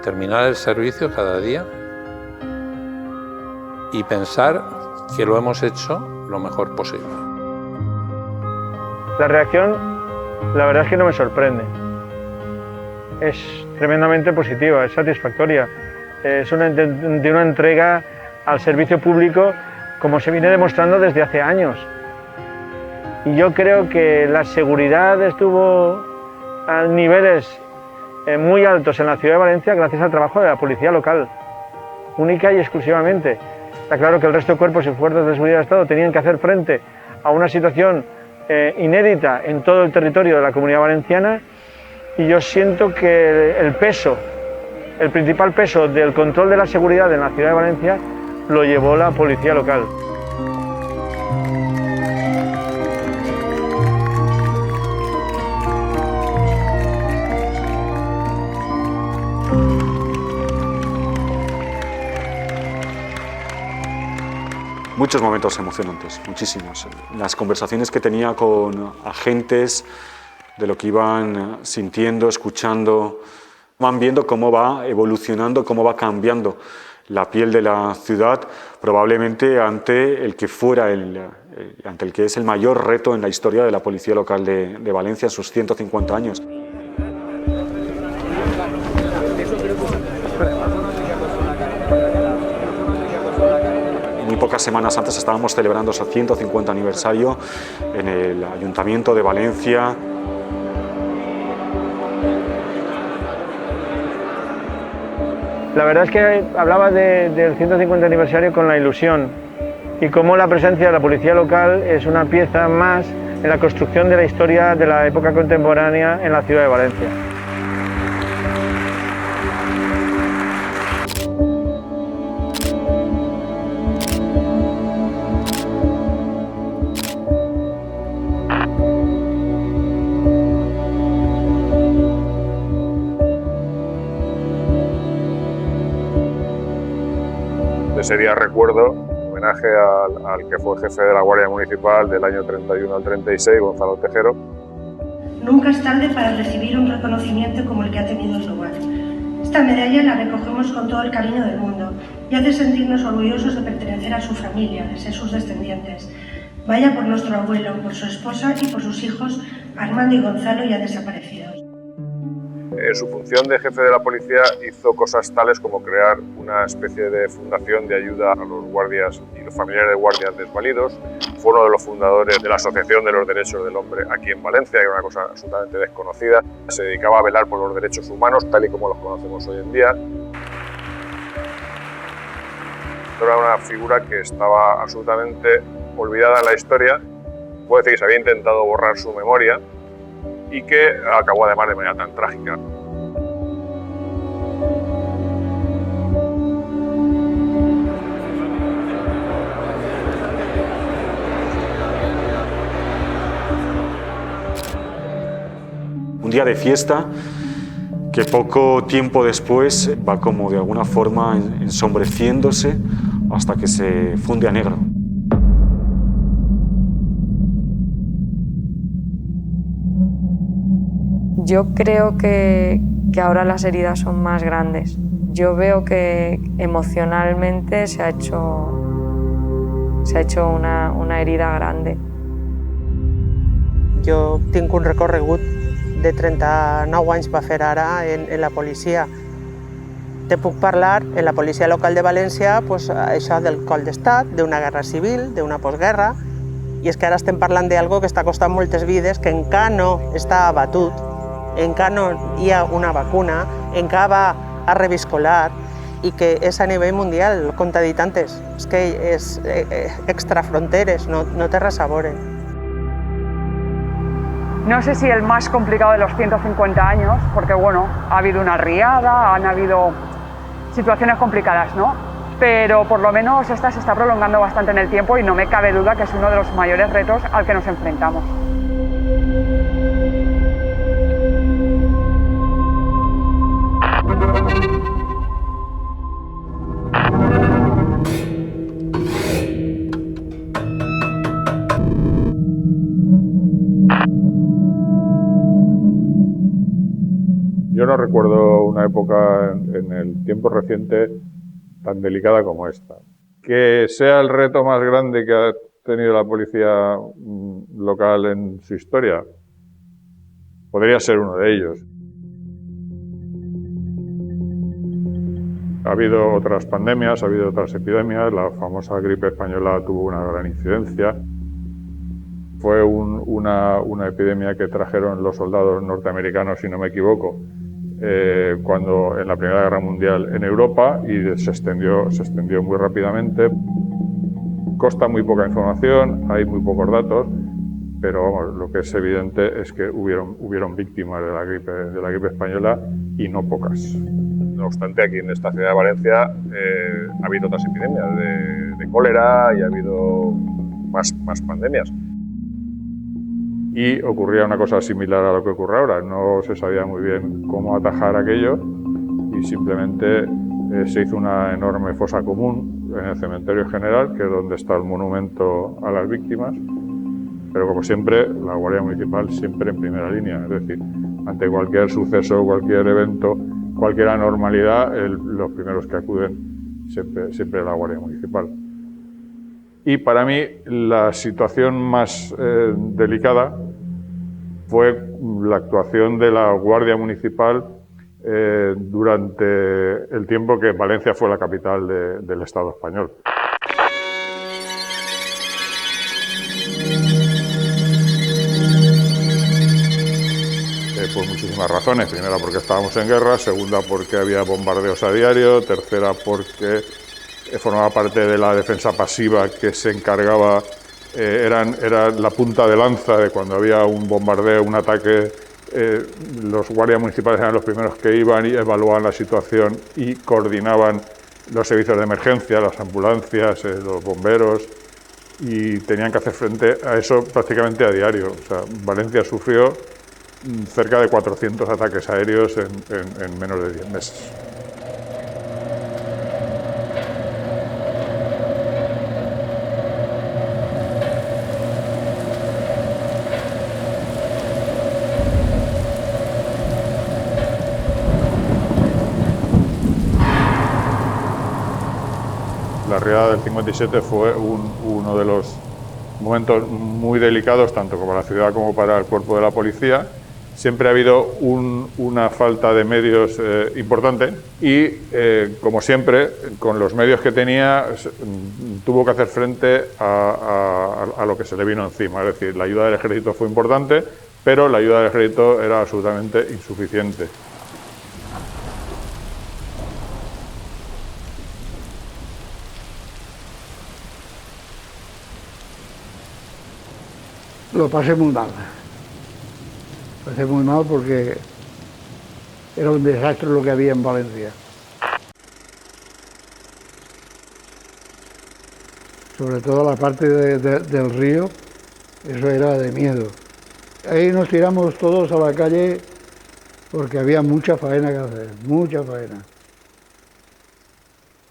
terminar el servicio cada día y pensar que lo hemos hecho lo mejor posible. La reacción, la verdad es que no me sorprende. Es tremendamente positiva, es satisfactoria. Es de una entrega al servicio público como se viene demostrando desde hace años. Y yo creo que la seguridad estuvo a niveles muy altos en la ciudad de Valencia gracias al trabajo de la policía local, única y exclusivamente. Está claro que el resto de cuerpos y fuerzas de seguridad del Estado tenían que hacer frente a una situación inédita en todo el territorio de la Comunidad Valenciana, y yo siento que el principal peso del control de la seguridad en la ciudad de Valencia lo llevó la policía local. Muchos momentos emocionantes, muchísimos. Las conversaciones que tenía con agentes, de lo que iban sintiendo, escuchando, van viendo cómo va evolucionando, cómo va cambiando la piel de la ciudad, probablemente ante el que es el mayor reto en la historia de la policía local de Valencia en sus 150 años. Muy pocas semanas antes estábamos celebrando su 150 aniversario en el Ayuntamiento de Valencia. La verdad es que hablaba del 150 aniversario con la ilusión y cómo la presencia de la policía local es una pieza más en la construcción de la historia de la época contemporánea en la ciudad de Valencia. Ese día recuerdo, en homenaje al que fue jefe de la Guardia Municipal del año 31 al 36, Gonzalo Tejero. Nunca es tarde para recibir un reconocimiento como el que ha tenido lugar. Esta medalla la recogemos con todo el cariño del mundo y hace sentirnos orgullosos de pertenecer a su familia, de ser sus descendientes. Vaya por nuestro abuelo, por su esposa y por sus hijos Armando y Gonzalo, ya desaparecidos. En su función de jefe de la policía hizo cosas tales como crear una especie de fundación de ayuda a los guardias y los familiares de guardias desvalidos. Fue uno de los fundadores de la Asociación de los Derechos del Hombre aquí en Valencia, que era una cosa absolutamente desconocida. Se dedicaba a velar por los derechos humanos, tal y como los conocemos hoy en día. Era una figura que estaba absolutamente olvidada en la historia. Puede decir que se había intentado borrar su memoria y que acabó además de manera tan trágica. día de fiesta que poco tiempo después va como de alguna forma ensombreciéndose hasta que se funde a negro. Yo creo que ahora las heridas son más grandes. Yo veo que emocionalmente se ha hecho una herida grande. Jo tinc un recorregut de 39 anys va fer ara en la policia. Te puc parlar en la policia local de València pues, això del cop d'estat, d'una guerra civil, d'una postguerra, i és que ara estem parlant d'algo que està costant moltes vides, que encara no està abatut, encara no hi ha una vacuna, encara va a reviscolar i que és a nivell mundial, com t'he dit antes, és que és extrafronteres, no té res a veure. No sé si el más complicado de los 150 años, porque bueno, ha habido una riada, han habido situaciones complicadas, ¿no? Pero por lo menos esta se está prolongando bastante en el tiempo y no me cabe duda que es uno de los mayores retos al que nos enfrentamos. Yo no recuerdo una época en el tiempo reciente tan delicada como esta. Que sea el reto más grande que ha tenido la policía local en su historia, podría ser uno de ellos. Ha habido otras pandemias, ha habido otras epidemias, la famosa gripe española tuvo una gran incidencia. Fue una epidemia que trajeron los soldados norteamericanos, si no me equivoco, cuando en la Primera Guerra Mundial en Europa y se extendió muy rápidamente. Consta muy poca información, hay muy pocos datos, pero vamos, lo que es evidente es que hubieron víctimas de la gripe española y no pocas. No obstante, aquí en esta ciudad de Valencia ha habido otras epidemias de cólera y ha habido más pandemias. Y ocurría una cosa similar a lo que ocurre ahora. No se sabía muy bien cómo atajar aquello y simplemente se hizo una enorme fosa común en el cementerio general, que es donde está el monumento a las víctimas. Pero como siempre, la Guardia Municipal siempre en primera línea. Es decir, ante cualquier suceso, cualquier evento, cualquier anormalidad, los primeros que acuden siempre es la Guardia Municipal. Y para mí la situación más delicada fue la actuación de la Guardia Municipal durante el tiempo que Valencia fue la capital del Estado español. Por muchísimas razones. Primera, porque estábamos en guerra. Segunda, porque había bombardeos a diario. Tercera, porque formaba parte de la defensa pasiva que se encargaba, era la punta de lanza de cuando había un bombardeo, un ataque. Los guardias municipales eran los primeros que iban y evaluaban la situación y coordinaban los servicios de emergencia, las ambulancias, los bomberos, y tenían que hacer frente a eso prácticamente a diario. O sea, Valencia sufrió cerca de 400 ataques aéreos en menos de 10 meses. La riada del 57 fue uno de los momentos muy delicados, tanto para la ciudad como para el cuerpo de la policía. Siempre ha habido una falta de medios importante y, como siempre, con los medios que tenía, tuvo que hacer frente a lo que se le vino encima. Es decir, la ayuda del ejército fue importante, pero la ayuda del ejército era absolutamente insuficiente. Lo pasé muy mal. Pasé muy mal porque era un desastre lo que había en Valencia. Sobre todo la parte del río, eso era de miedo. Ahí nos tiramos todos a la calle porque había mucha faena que hacer, mucha faena.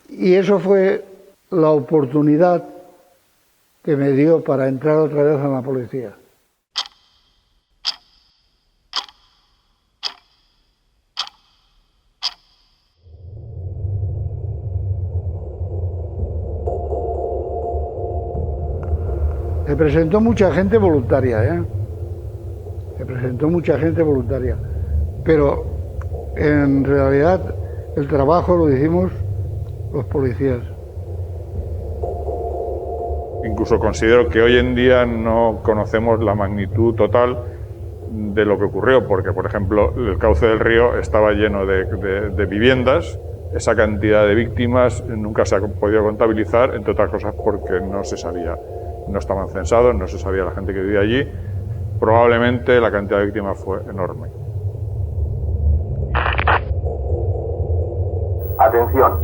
Y eso fue la oportunidad que me dio para entrar otra vez en la policía. Se presentó mucha gente voluntaria, Se presentó mucha gente voluntaria, pero en realidad el trabajo lo hicimos los policías. Incluso considero que hoy en día no conocemos la magnitud total de lo que ocurrió, porque, por ejemplo, el cauce del río estaba lleno de viviendas. Esa cantidad de víctimas nunca se ha podido contabilizar, entre otras cosas porque no se sabía. No estaban censados, no se sabía la gente que vivía allí. Probablemente la cantidad de víctimas fue enorme. Atención,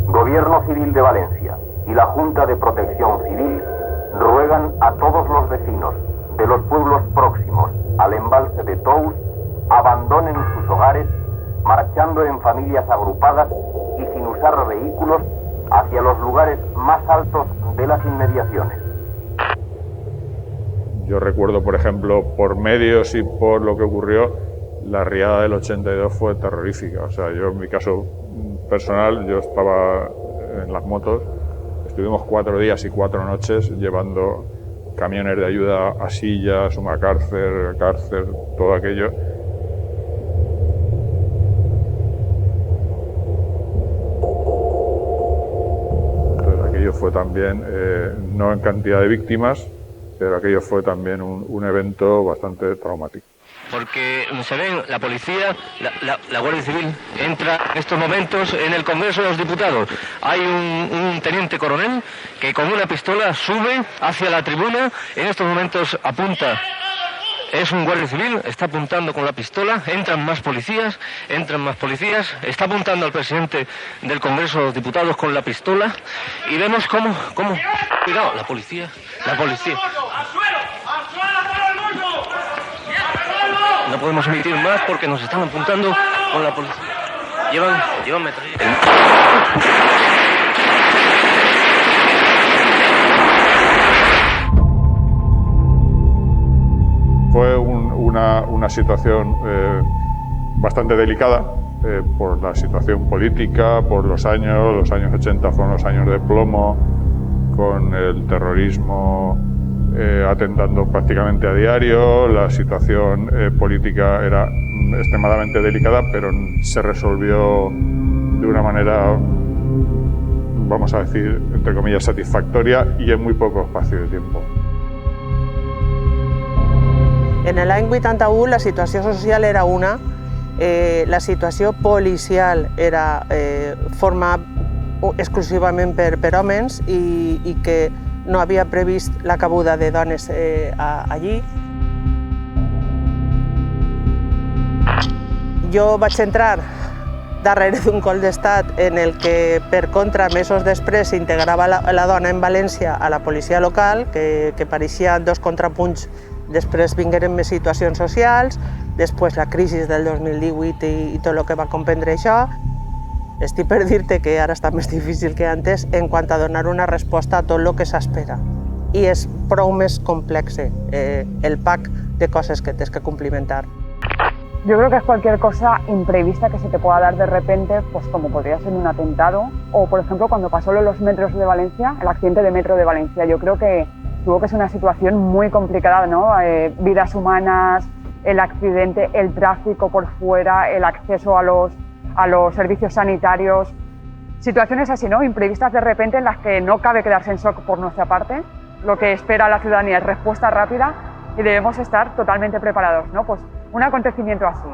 Gobierno Civil de Valencia y la Junta de Protección Civil ruegan a todos los vecinos de los pueblos próximos al embalse de Tous abandonen sus hogares, marchando en familias agrupadas y sin usar vehículos hacia los lugares más altos de las inmediaciones. Yo recuerdo, por ejemplo, por medios y por lo que ocurrió, la riada del 82 fue terrorífica. O sea, yo en mi caso personal, yo estaba en las motos, estuvimos 4 días y 4 noches llevando camiones de ayuda a Sillas, Sumacárcer, Cárcer, todo aquello. Entonces aquello fue también, no en cantidad de víctimas, pero aquello fue también un evento bastante traumático. Porque se ven, la policía, la Guardia Civil entra en estos momentos en el Congreso de los Diputados. Hay un teniente coronel que con una pistola sube hacia la tribuna, en estos momentos apunta. Es un guardia civil, está apuntando con la pistola, entran más policías, está apuntando al presidente del Congreso de los Diputados con la pistola y vemos cómo, cuidado, la policía. No podemos emitir más porque nos están apuntando con la policía. Llevan metralla. Fue una situación bastante delicada por la situación política, por los años 80 fueron los años de plomo, con el terrorismo atentando prácticamente a diario, la situación política era extremadamente delicada, pero se resolvió de una manera, vamos a decir, entre comillas, satisfactoria y en muy poco espacio de tiempo. En l'any 81 la situació social era una, la situació policial era formada exclusivament per homes i que no havia previst la cabuda de dones allí. Jo vaig entrar darrere d'un cop d'estat en el que, per contra, mesos després s'integrava la dona en València a la policia local, que pareixien dos contrapunts. Després vingueren més situacions socials, després la crisi del 2018 i tot el que va comprendre això. Estic per dir-te que ara està més difícil que antes en quant a donar una resposta a tot el que s'espera. I és prou més complex el pack de coses que tens que cumplimentar. Yo creo que es cualquier cosa imprevista que se te pueda dar de repente, pues como podría ser un atentado, o por ejemplo cuando pasó lo de los metros de Valencia, el accidente de metro de Valencia. Yo creo que tuvo que ser una situación muy complicada, ¿no? Vidas humanas, el accidente, el tráfico por fuera, el acceso a los servicios sanitarios. Situaciones así, ¿no? Imprevistas de repente en las que no cabe quedarse en shock por nuestra parte. Lo que espera la ciudadanía es respuesta rápida y debemos estar totalmente preparados, ¿no? Pues un acontecimiento así,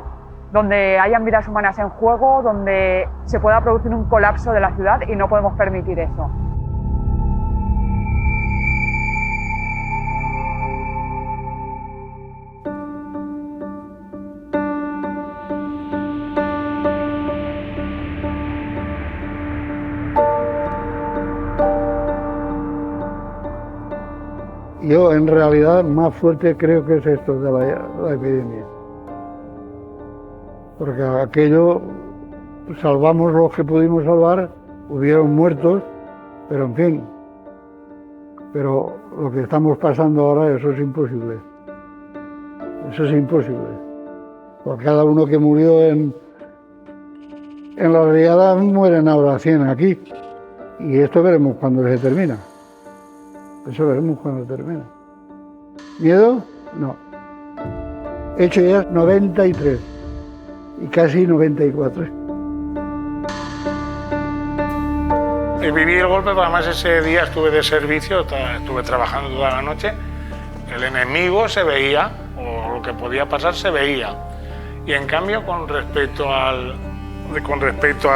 donde hayan vidas humanas en juego, donde se pueda producir un colapso de la ciudad y no podemos permitir eso. Yo en realidad más fuerte creo que es esto de la epidemia. porque aquello salvamos los que pudimos salvar, hubieron muertos, pero en fin, pero lo que estamos pasando ahora, eso es imposible. Eso es imposible. Por cada uno que murió en la brigada mueren ahora 100 aquí. Y esto veremos cuando se termina. Eso veremos cuando termina. ¿Miedo? No. He hecho ya 93 y casi 94. Y viví el golpe, pero además ese día estuve de servicio, estuve trabajando toda la noche. El enemigo se veía, o lo que podía pasar se veía. Y en cambio, con respecto a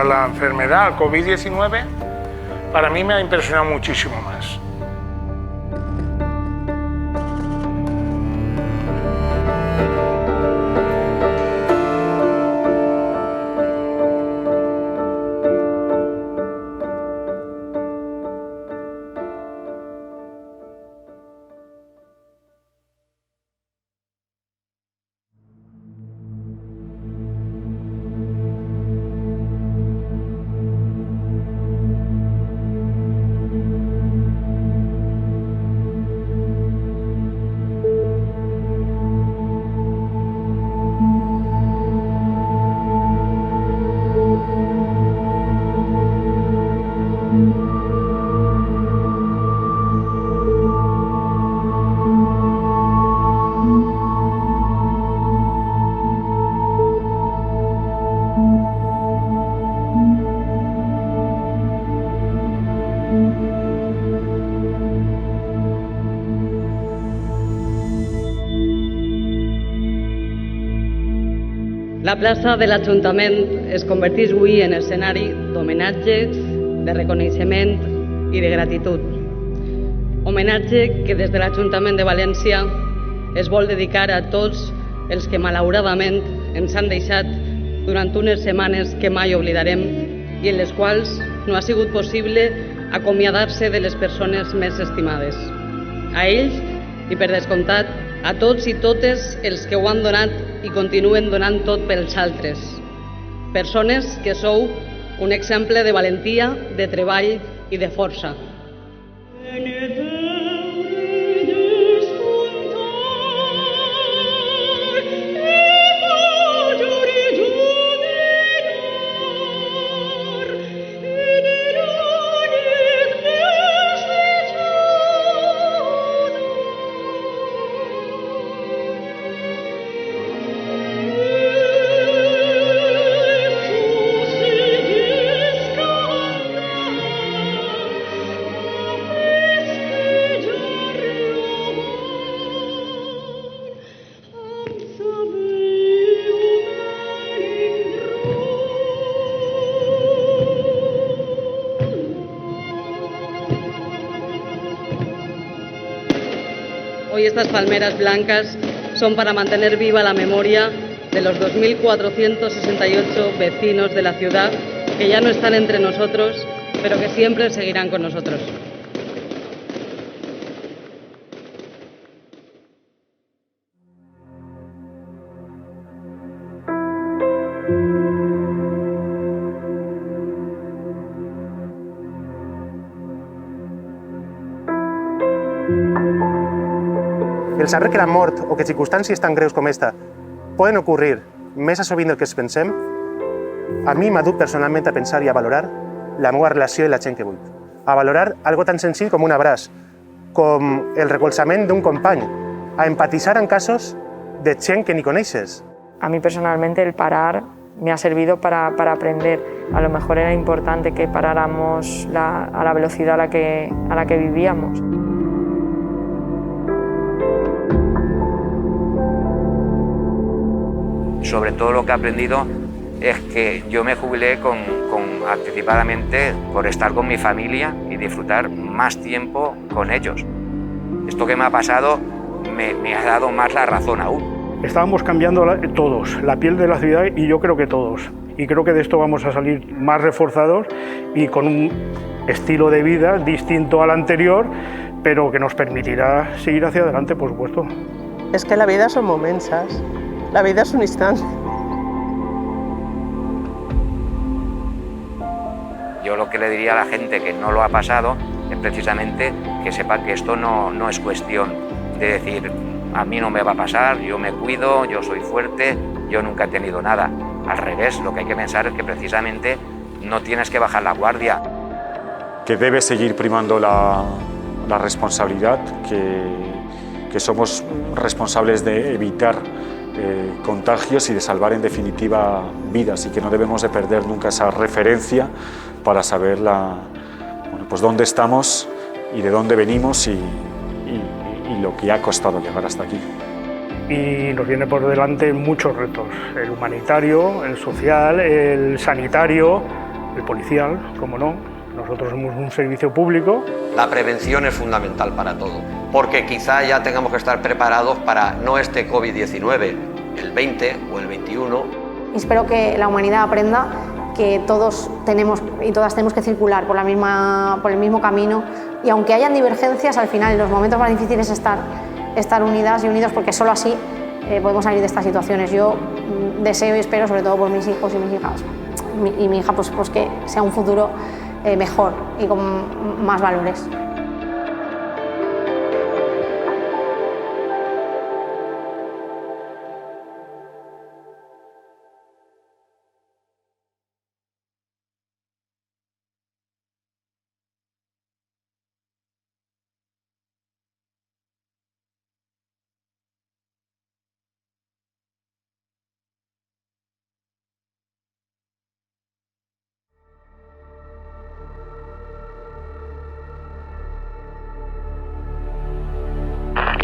la enfermedad, al COVID-19, para mí me ha impresionado muchísimo más. La plaça de l'Ajuntament es converteix avui en escenari d'homenatges, de reconeixement i de gratitud. Homenatge que des de l'Ajuntament de València es vol dedicar a tots els que malauradament ens han deixat durant unes setmanes que mai oblidarem i en les quals no ha sigut possible acomiadar-se de les persones més estimades. A ells, i per descomptat, a tots i totes els que ho han donat i continuen donant tot pels altres. Persones que sou un exemple de valentia, de treball i de força. Hoy estas palmeras blancas son para mantener viva la memoria de los 2.468 vecinos de la ciudad que ya no están entre nosotros, pero que siempre seguirán con nosotros. El saber que la mort o que circumstàncies tan greus com esta poden ocórrer més a sovint del que es pensem, a mi m'ha dut personalment a pensar i a valorar la meva relació i la gent que vull. A valorar algo tan senzill com un abraç, com el recolzament d'un company, a empatitzar en casos de gent que ni coneixes. A mí personalmente el parar me ha servido para aprender. A lo mejor era importante que paráramos a la velocidad a la que vivíamos. Sobre todo lo que he aprendido es que yo me jubilé anticipadamente por estar con mi familia y disfrutar más tiempo con ellos. Esto que me ha pasado me ha dado más la razón aún. Estábamos cambiando todos, la piel de la ciudad y yo creo que todos. Y creo que de esto vamos a salir más reforzados y con un estilo de vida distinto al anterior, pero que nos permitirá seguir hacia adelante, por supuesto. Es que la vida son momentos, ¿sabes? La vida es un instante. Yo lo que le diría a la gente que no lo ha pasado es precisamente que sepa que esto no es cuestión de decir a mí no me va a pasar, yo me cuido, yo soy fuerte, yo nunca he tenido nada. Al revés, lo que hay que pensar es que precisamente no tienes que bajar la guardia. Que debe seguir primando la responsabilidad, que somos responsables de evitar contagios y de salvar en definitiva vidas, y que no debemos de perder nunca esa referencia para saber pues dónde estamos y de dónde venimos y lo que ha costado llegar hasta aquí. Y nos viene por delante muchos retos, el humanitario, el social, el sanitario, el policial, como no. Nosotros somos un servicio público. La prevención es fundamental para todo, porque quizá ya tengamos que estar preparados para no este COVID-19, el 20 o el 21. Espero que la humanidad aprenda que todos tenemos y todas tenemos que circular por el mismo camino, y aunque hayan divergencias, al final en los momentos más difíciles estar unidas y unidos, porque solo así podemos salir de estas situaciones. Yo deseo y espero, sobre todo por mis hijos y mis hijas, y mi hija, pues que sea un futuro mejor y con más valores.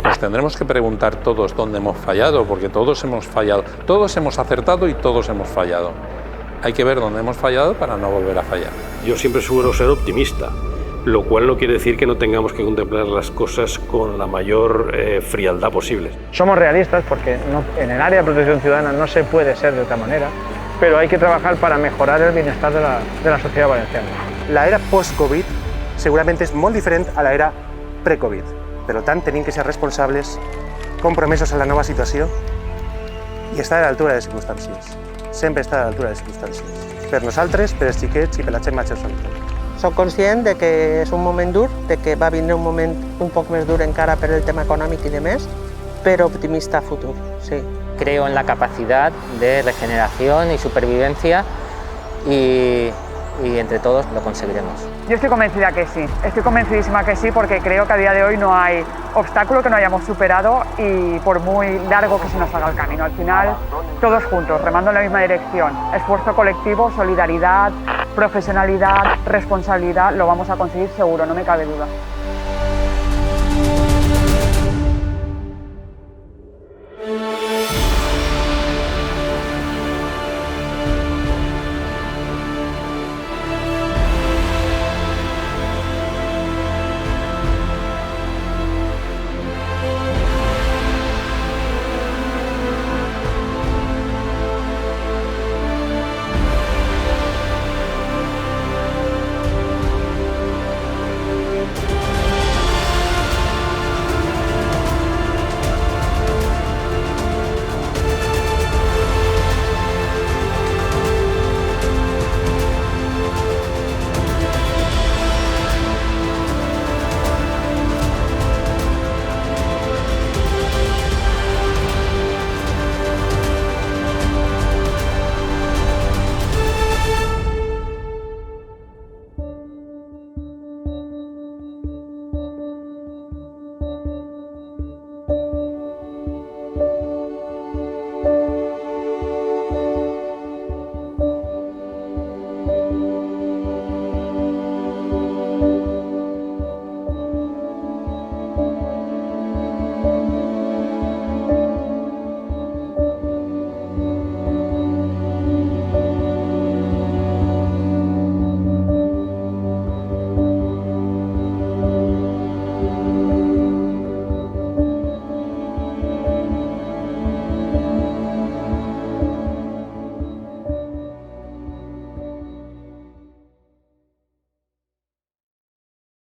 Nos tendremos que preguntar todos dónde hemos fallado, porque todos hemos fallado, todos hemos acertado y todos hemos fallado. Hay que ver dónde hemos fallado para no volver a fallar. Yo siempre suelo ser optimista, lo cual no quiere decir que no tengamos que contemplar las cosas con la mayor frialdad posible. Somos realistas porque en el área de protección ciudadana no se puede ser de otra manera, pero hay que trabajar para mejorar el bienestar de la sociedad valenciana. La era post-Covid seguramente és molt diferent a la era pre-Covid. Per tant, tenim que ser responsables, compromesos en la nova situació i estar a l'altura de les circumstàncies. Sempre estar a l'altura de les circumstàncies. Per nosaltres, per els xiquets i per la gent major sobretot. Soc conscient de que és un moment dur, de que va vindre un moment un poc més dur encara per el tema econòmic i de més, però optimista a futur, sí. Creo en la capacidad de regeneración y supervivencia y entre todos lo conseguiremos. Yo estoy convencida que sí, estoy convencidísima que sí, porque creo que a día de hoy no hay obstáculo que no hayamos superado, y por muy largo que se nos haga el camino, al final todos juntos, remando en la misma dirección, esfuerzo colectivo, solidaridad, profesionalidad, responsabilidad, lo vamos a conseguir seguro, no me cabe duda.